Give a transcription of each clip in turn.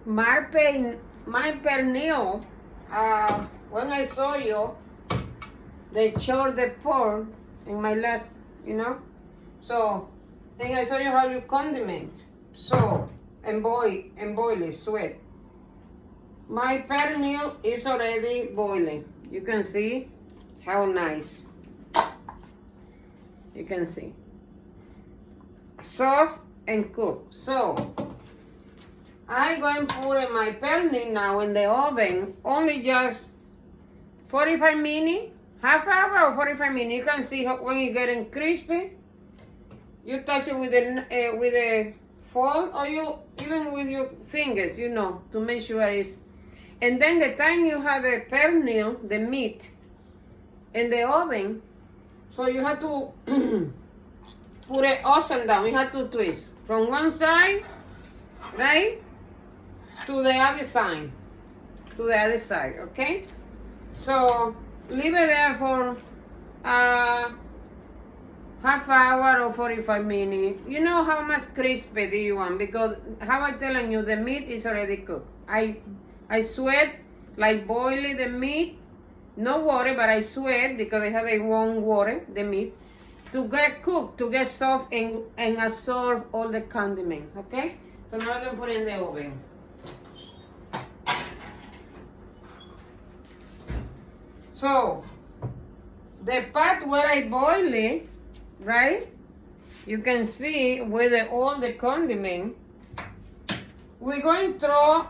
my pernil, when I saw you, they showed the pork in my last, So, then I saw you how you condiment. So, and boil it, sweat. My pernil is already boiling. You can see how nice. You can see. Soft and cooked. So, I'm going to put my pernil now in the oven, only just 45 minutes, half hour or 45 minutes. You can see when it's getting crispy. You touch it with a fork, or you even with your fingers, to make sure it's. And then the time you have the pernil, the meat, in the oven, so you have to put it upside down. You have to twist from one side, right, to the other side, okay? So leave it there for half hour or 45 minutes. You know how much crispy do you want, because how I telling you, the meat is already cooked. I sweat like boiling the meat, no water, but I sweat because I have a warm water, the meat, to get cooked, to get soft and absorb all the condiment, okay? So now I'm going to put it in the oven. So, the part where I boil it, right? You can see with all the condiment. We're going to throw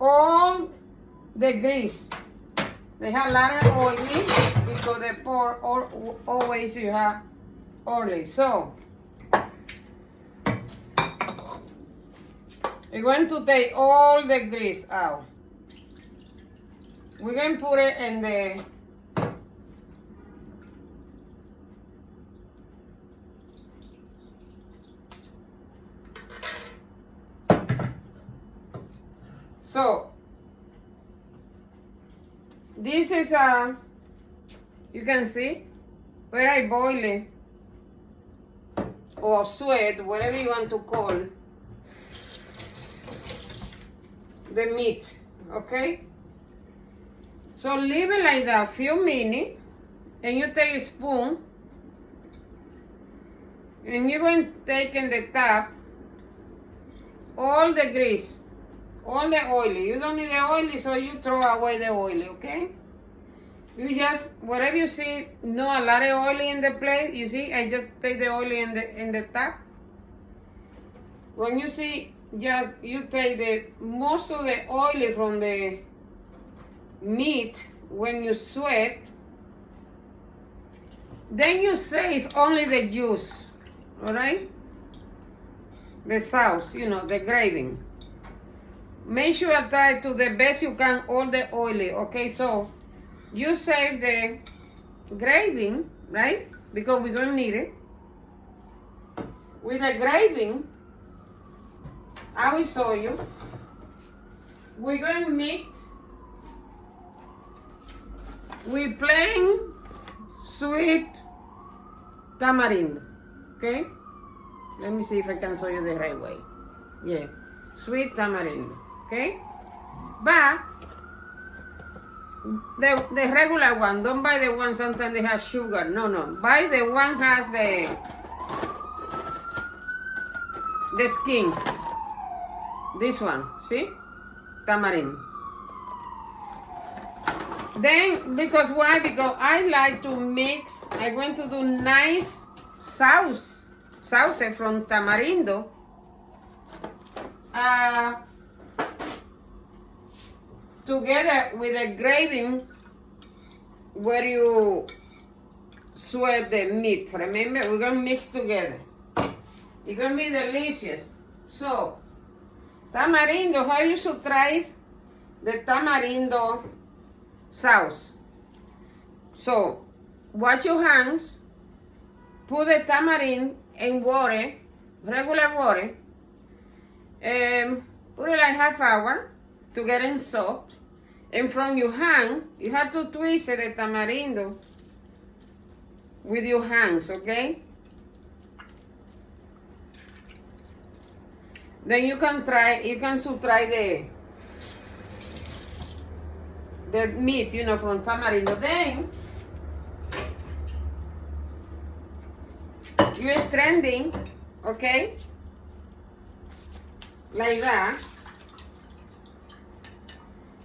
all the grease. They have a lot of oil because the pork always you have oily. So, we're going to take all the grease out. We're going to put it in the So, this is you can see where I boil it, or sweat, whatever you want to call the meat, okay? So leave it like that a few minutes, and you take a spoon, and you're going to take in the top all the grease, all the oily. You don't need the oily, so you throw away the oily, okay? You just, whatever you see, not a lot of oily in the plate, you see, I just take the oily in the top. When you see, just, you take the most of the oily from the meat when you sweat, then you save only the juice, all right? The sauce, the gravy. Make sure you apply to the best you can all the oily, okay? So you save the gravy, right? Because we're going to need it. With the gravy, I will show you. We're going to mix with plain sweet tamarind, okay? Let me see if I can show you the right way. Yeah, sweet tamarind, okay? But the regular one, don't buy the one sometimes they have sugar. No. Buy the one has the skin. This one, see? Tamarind. Then, because why? Because I like to mix, I'm going to do nice sauce from tamarindo. Together with the gravy where you sweat the meat. Remember, we're going to mix together. It's going to be delicious. So, tamarindo, how you should try the tamarindo sauce. So, wash your hands, put the tamarind in water, regular water, put it like half hour to get it soft. And from your hand, you have to twist the tamarindo with your hands, okay? Then you can try the meat, you know, from tamarindo. Then you're straining, okay, like that,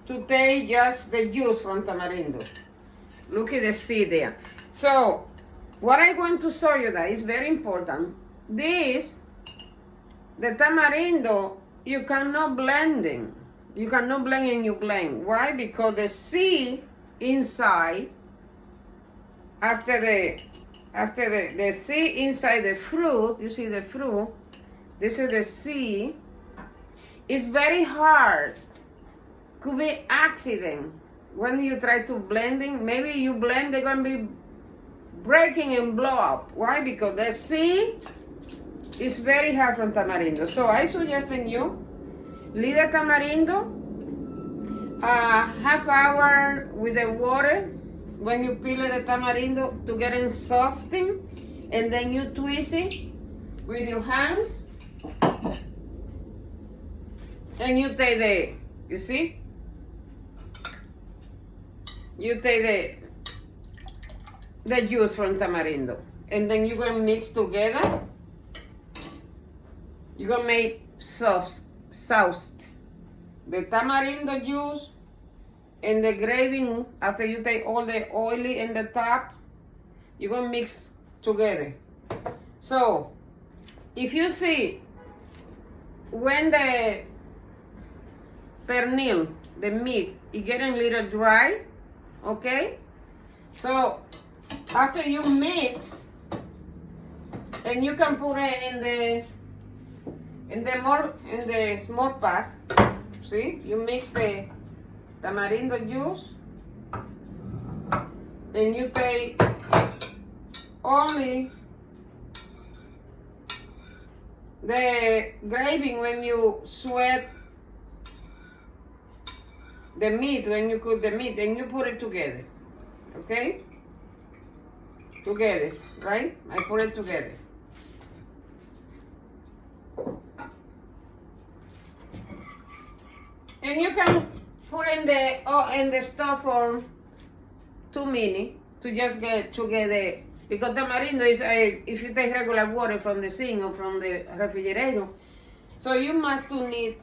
to take just the juice from tamarindo. Look at the seed there. So what I'm going to show you that is very important. This, the tamarindo, you cannot blend it. You cannot blend in your blend. Why? Because the seed inside, after the seed inside the fruit, you see the fruit, this is the seed, it's very hard. Could be accident. When you try to blending, maybe you blend, they're gonna be breaking and blow up. Why? Because the seed is very hard from tamarindo. So I suggest you leave the tamarindo half hour with the water when you peel the tamarindo to get it softened, and then you twist it with your hands, and you take the, you see? You take the juice from tamarindo, and then you're gonna mix together. You're gonna make sauce. The tamarindo juice and the gravy, after you take all the oily in the top, you're gonna mix together. So, if you see, when the pernil, the meat, is getting a little dry, okay? So, after you mix, and you can put it in the small pots. See, you mix the tamarindo juice, and you take only the gravy when you sweat the meat, when you cook the meat, and you put it together, okay? Together, right? I put it together. And you can put in the stove for 2 minutes to just get together, because tamarindo is if you take regular water from the sink or from the refrigerator, so you must need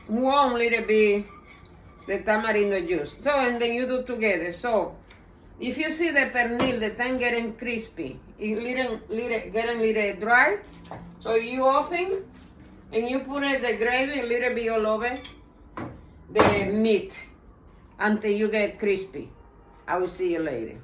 warm little bit the tamarindo juice. So, and then you do together. So if you see the pernil, the thing getting crispy, getting little dry, so you open and you put the gravy a little bit all over the meat until you get crispy. I will see you later.